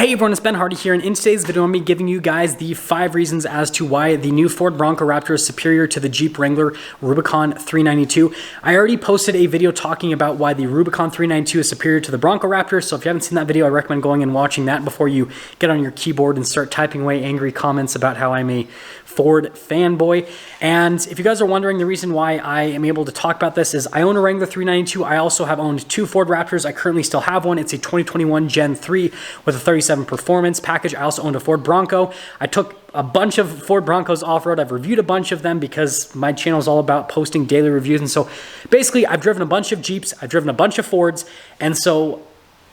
Hey everyone, it's Ben Hardy here, and in today's video I'm going to be giving you guys the 5 reasons as to why the new Ford Bronco Raptor is superior to the Jeep Wrangler Rubicon 392. I already posted a video talking about why the Rubicon 392 is superior to the Bronco Raptor, so if you haven't seen that video, I recommend going and watching that before you get on your keyboard and start typing away angry comments about how I'm a Ford fanboy. And if you guys are wondering, the reason why I am able to talk about this is I own a Wrangler 392. I also have owned 2 Ford Raptors. I currently still have one. It's a 2021 Gen 3 with a 37 performance package. I also owned a Ford Bronco. I took a bunch of Ford Broncos off-road. I've reviewed a bunch of them because my channel is all about posting daily reviews. And so basically I've driven a bunch of Jeeps, I've driven a bunch of Fords, and so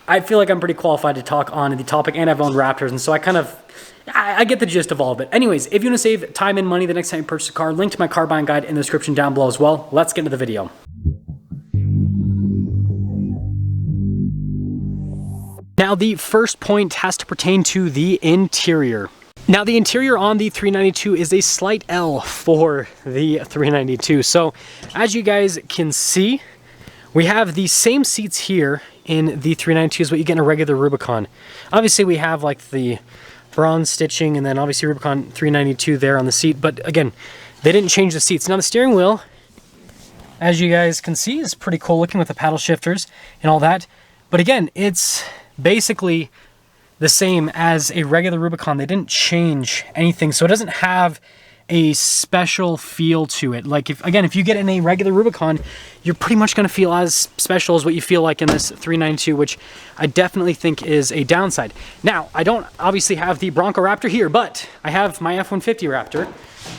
I feel like I'm pretty qualified to talk on the topic, and I've owned Raptors, and so I get the gist of all of it. Anyways, if you want to save time and money the next time you purchase a car, link to my car buying guide in the description down below as well. Let's get into the video. Now, the first point has to pertain to the interior. Now, the interior on the 392 is a slight L for the 392. So, as you guys can see, we have the same seats here in the 392 as what you get in a regular Rubicon. Obviously, we have like the bronze stitching and then obviously Rubicon 392 there on the seat. But again, they didn't change the seats. Now, the steering wheel, as you guys can see, is pretty cool looking with the paddle shifters and all that. But again, it's basically the same as a regular Rubicon. They didn't change anything, so it doesn't have a special feel to it. Like if you get in a regular Rubicon, you're pretty much going to feel as special as what you feel like in this 392, which I definitely think is a downside. Now, I don't obviously have the Bronco Raptor here, but I have my F150 Raptor,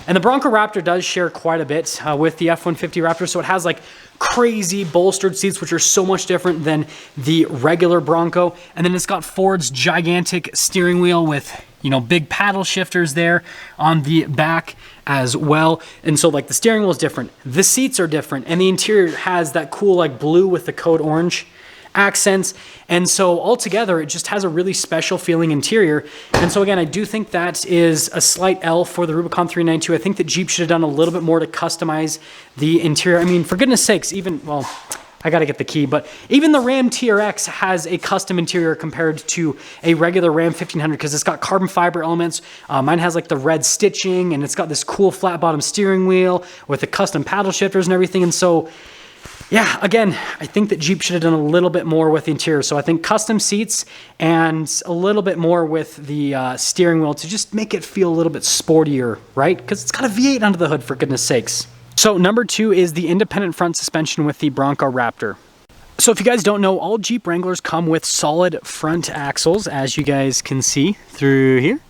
and the Bronco Raptor does share quite a bit with the F150 Raptor, so it has like crazy bolstered seats, which are so much different than the regular Bronco. And then it's got Ford's gigantic steering wheel with, you know, big paddle shifters there on the back as well. And so like the steering wheel is different, the seats are different, and the interior has that cool like blue with the code orange accents. And so altogether, it just has a really special feeling interior. And so again, I do think that is a slight L for the Rubicon 392. I think that Jeep should have done a little bit more to customize the interior. I mean, for goodness sakes, even, well, I gotta get the key, but even the Ram TRX has a custom interior compared to a regular Ram 1500 because it's got carbon fiber elements. Mine has like the red stitching, and it's got this cool flat bottom steering wheel with the custom paddle shifters and everything. And so, yeah, again, I think that Jeep should have done a little bit more with the interior. So I think custom seats and a little bit more with the steering wheel to just make it feel a little bit sportier, right? Because it's got a V8 under the hood, for goodness sakes. So number 2 is the independent front suspension with the Bronco Raptor. So if you guys don't know, all Jeep Wranglers come with solid front axles, as you guys can see through here,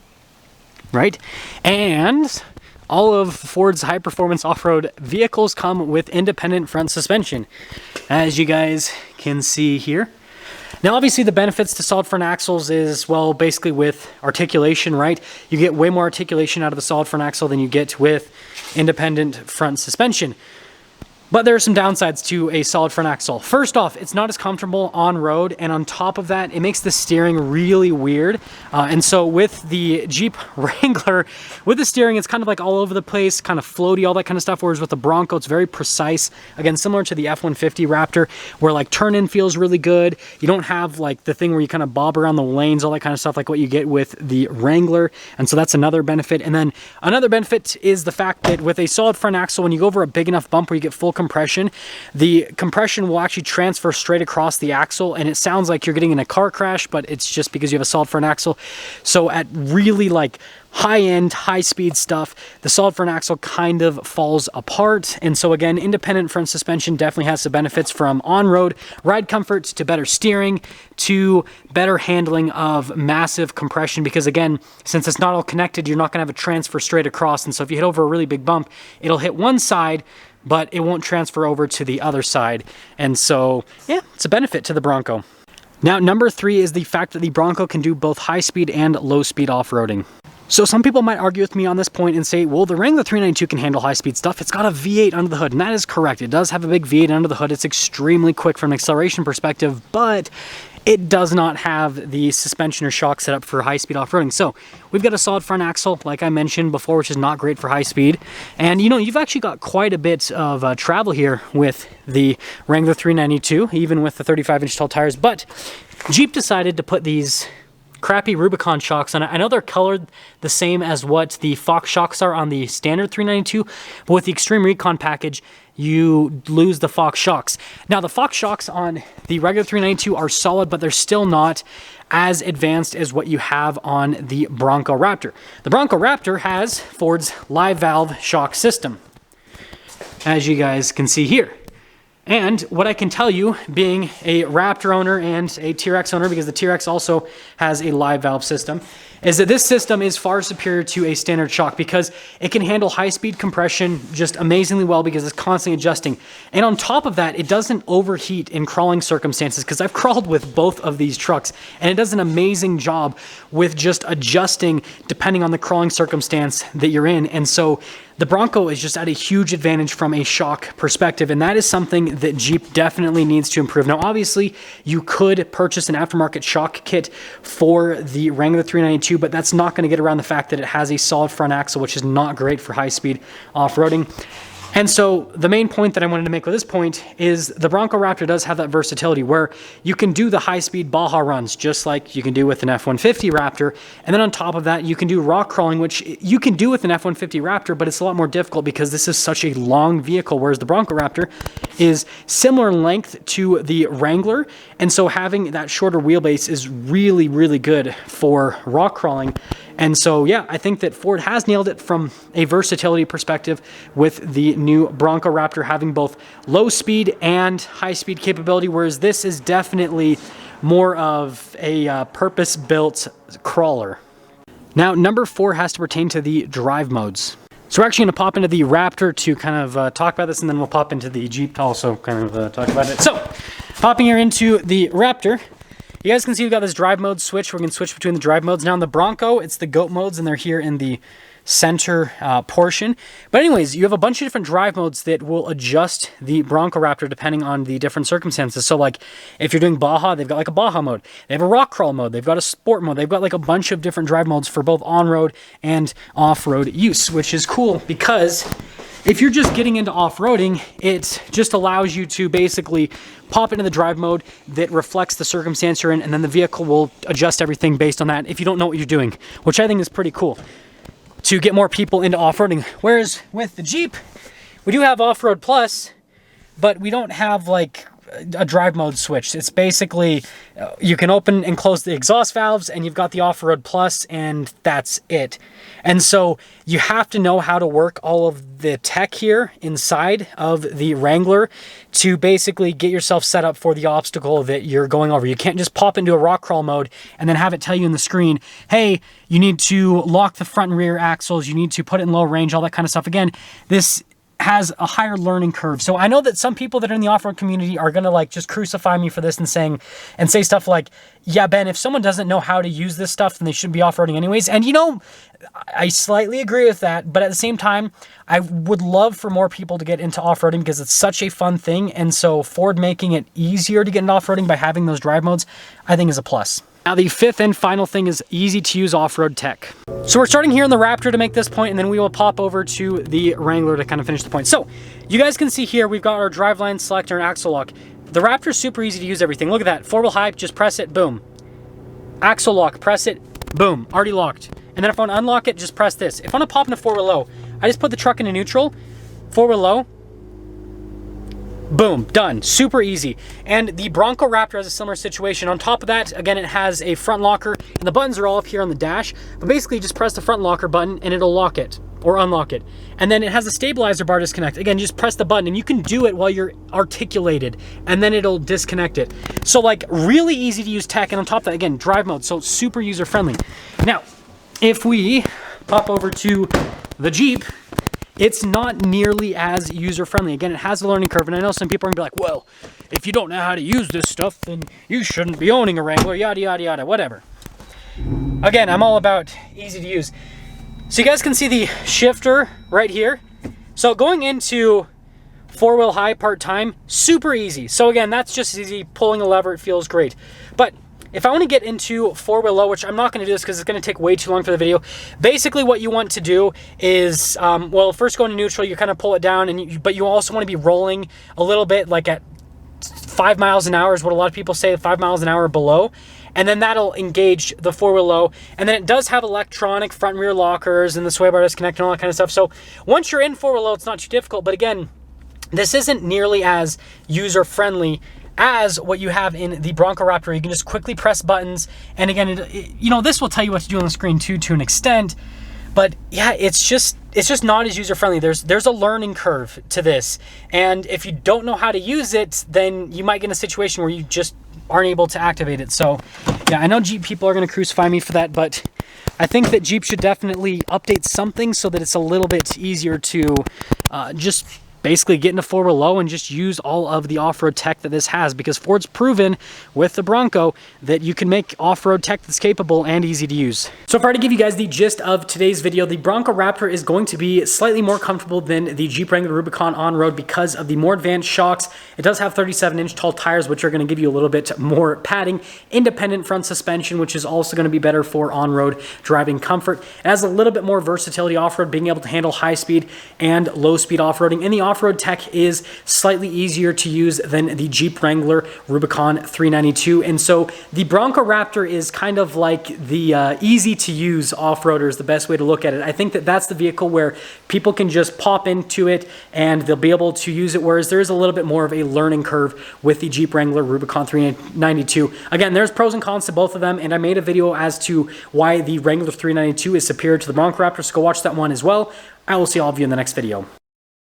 right? And all of Ford's high-performance off-road vehicles come with independent front suspension, as you guys can see here. Now, obviously, the benefits to solid front axles is, well, basically with articulation, right? You get way more articulation out of the solid front axle than you get with independent front suspension. But there are some downsides to a solid front axle. First off, it's not as comfortable on road, and on top of that, it makes the steering really weird. And so with the Jeep Wrangler, with the steering, it's kind of like all over the place, kind of floaty, all that kind of stuff, whereas with the Bronco, it's very precise. Again, similar to the F150 Raptor, where like turn-in feels really good. You don't have like the thing where you kind of bob around the lanes, all that kind of stuff, like what you get with the Wrangler. And so that's another benefit. And then another benefit is the fact that with a solid front axle, when you go over a big enough bump where you get full compression, the compression will actually transfer straight across the axle, and it sounds like you're getting in a car crash, but it's just because you have a solid front axle. So at really like high-end, high-speed stuff, the solid front axle kind of falls apart. And so again, independent front suspension definitely has some benefits, from on-road ride comfort to better steering to better handling of massive compression, because again, since it's not all connected, you're not going to have a transfer straight across. And so if you hit over a really big bump, it'll hit one side, but it won't transfer over to the other side. And so, yeah, it's a benefit to the Bronco. Now, number 3 is the fact that the Bronco can do both high-speed and low-speed off-roading. So some people might argue with me on this point and say, well, the Wrangler 392 can handle high-speed stuff. It's got a V8 under the hood, and that is correct. It does have a big V8 under the hood. It's extremely quick from an acceleration perspective, but it does not have the suspension or shock setup for high-speed off-roading. So we've got a solid front axle, like I mentioned before, which is not great for high speed. And you know, you've actually got quite a bit of travel here with the Wrangler 392, even with the 35-inch tall tires. But Jeep decided to put these crappy Rubicon shocks on it. I know they're colored the same as what the Fox shocks are on the standard 392, but with the Xtreme Recon package, you lose the Fox shocks. Now, the Fox shocks on the regular 392 are solid, but they're still not as advanced as what you have on the Bronco Raptor. The Bronco Raptor has Ford's live valve shock system, as you guys can see here. And what I can tell you, being a Raptor owner and a T-Rex owner, because the T-Rex also has a live valve system, is that this system is far superior to a standard shock because it can handle high-speed compression just amazingly well because it's constantly adjusting. And on top of that, it doesn't overheat in crawling circumstances, because I've crawled with both of these trucks, and it does an amazing job with just adjusting depending on the crawling circumstance that you're in. And so the Bronco is just at a huge advantage from a shock perspective, and that is something that Jeep definitely needs to improve. Now, obviously, you could purchase an aftermarket shock kit for the Wrangler 392, but that's not going to get around the fact that it has a solid front axle, which is not great for high-speed off-roading. And so the main point that I wanted to make with this point is the Bronco Raptor does have that versatility where you can do the high-speed Baja runs just like you can do with an F150 Raptor. And then on top of that, you can do rock crawling, which you can do with an F150 Raptor, but it's a lot more difficult because this is such a long vehicle, whereas the Bronco Raptor is similar length to the Wrangler. And so having that shorter wheelbase is really, really good for rock crawling. And so, yeah, I think that Ford has nailed it from a versatility perspective with the new Bronco Raptor having both low speed and high speed capability, whereas this is definitely more of a purpose-built crawler. Now, number 4 has to pertain to the drive modes. So we're actually going to pop into the Raptor to kind of talk about this, and then we'll pop into the Jeep to also kind of talk about it. So, popping here into the Raptor, you guys can see we've got this drive mode switch. We can switch between the drive modes. Now, in the Bronco, it's the GOAT modes, and they're here in the center portion. But anyways, you have a bunch of different drive modes that will adjust the Bronco Raptor depending on the different circumstances. So like if you're doing Baja, they've got like a Baja mode. They have a rock crawl mode. They've got a sport mode. They've got like a bunch of different drive modes for both on-road and off-road use, which is cool because if you're just getting into off-roading, it just allows you to basically pop into the drive mode that reflects the circumstance you're in, and then the vehicle will adjust everything based on that if you don't know what you're doing, which I think is pretty cool to get more people into off-roading. Whereas with the Jeep, we do have Off-Road Plus, but we don't have like a drive mode switch. It's basically, you can open and close the exhaust valves and you've got the Off-Road Plus and that's it. And so you have to know how to work all of the tech here inside of the Wrangler to basically get yourself set up for the obstacle that you're going over. You can't just pop into a rock crawl mode and then have it tell you in the screen, hey, you need to lock the front and rear axles, you need to put it in low range, all that kind of stuff. Again, this has a higher learning curve. So I know that some people that are in the off-road community are going to like just crucify me for this and say stuff like, yeah, Ben, if someone doesn't know how to use this stuff, then they shouldn't be off-roading anyways. And you know, I slightly agree with that, but at the same time, I would love for more people to get into off-roading because it's such a fun thing. And so Ford making it easier to get into off-roading by having those drive modes, I think is a plus. Now, the fifth and final thing is easy to use off-road tech. So we're starting here in the Raptor to make this point, and then we will pop over to the Wrangler to kind of finish the point. So you guys can see here, we've got our driveline selector and axle lock. The Raptor is super easy to use everything. Look at that, 4-wheel high, just press it, boom. Axle lock, press it, boom, already locked. And then if I want to unlock it, just press this. If I want to pop into 4-wheel low, I just put the truck into neutral, 4-wheel low, boom, done. Super easy. And the Bronco Raptor has a similar situation. On top of that, again, it has a front locker, and the buttons are all up here on the dash. But basically, just press the front locker button, and it'll lock it or unlock it. And then it has a stabilizer bar disconnect. Again, just press the button, and you can do it while you're articulated, and then it'll disconnect it. So, like, really easy to use tech. And on top of that, again, drive mode, so super user-friendly. Now, if we pop over to the Jeep, it's not nearly as user-friendly. Again, it has a learning curve, and I know some people are going to be like, well, if you don't know how to use this stuff, then you shouldn't be owning a Wrangler, yada, yada, yada, whatever. Again, I'm all about easy to use. So you guys can see the shifter right here. So going into 4-wheel high part-time, super easy. So again, that's just easy. Pulling a lever, it feels great. But if I want to get into 4-wheel low, which I'm not going to do this because it's going to take way too long for the video, basically what you want to do is, well, first go into neutral, you kind of pull it down, and but you also want to be rolling a little bit, like at 5 miles an hour is what a lot of people say, 5 miles an hour below. and then that'll engage the four-wheel low. And then it does have electronic front and rear lockers and the sway bar disconnect and all that kind of stuff. So once you're in four-wheel low, it's not too difficult. But again, this isn't nearly as user-friendly as what you have in the Bronco Raptor. You can just quickly press buttons, and again, you know, this will tell you what to do on the screen too, to an extent. But yeah, it's just not as user-friendly. There's a learning curve to this, and if you don't know how to use it, then you might get in a situation where you just aren't able to activate it. So yeah, I know Jeep people are going to crucify me for that, but I think that Jeep should definitely update something so that it's a little bit easier to just basically get into four-wheel low and just use all of the off-road tech that this has, because Ford's proven with the Bronco that you can make off-road tech that's capable and easy to use. So if I were to give you guys the gist of today's video, the Bronco Raptor is going to be slightly more comfortable than the Jeep Wrangler Rubicon on-road because of the more advanced shocks. It does have 37-inch tall tires, which are going to give you a little bit more padding, independent front suspension, which is also going to be better for on-road driving comfort. It has a little bit more versatility off-road, being able to handle high-speed and low-speed off-roading, and the off-road tech is slightly easier to use than the Jeep Wrangler Rubicon 392. And so the Bronco Raptor is kind of like the easy to use off-roader is the best way to look at it. I think that that's the vehicle where people can just pop into it and they'll be able to use it, whereas there's a little bit more of a learning curve with the Jeep Wrangler Rubicon 392. Again, there's pros and cons to both of them, and I made a video as to why the Wrangler 392 is superior to the Bronco Raptor, so go watch that one as well. I will see all of you in the next video.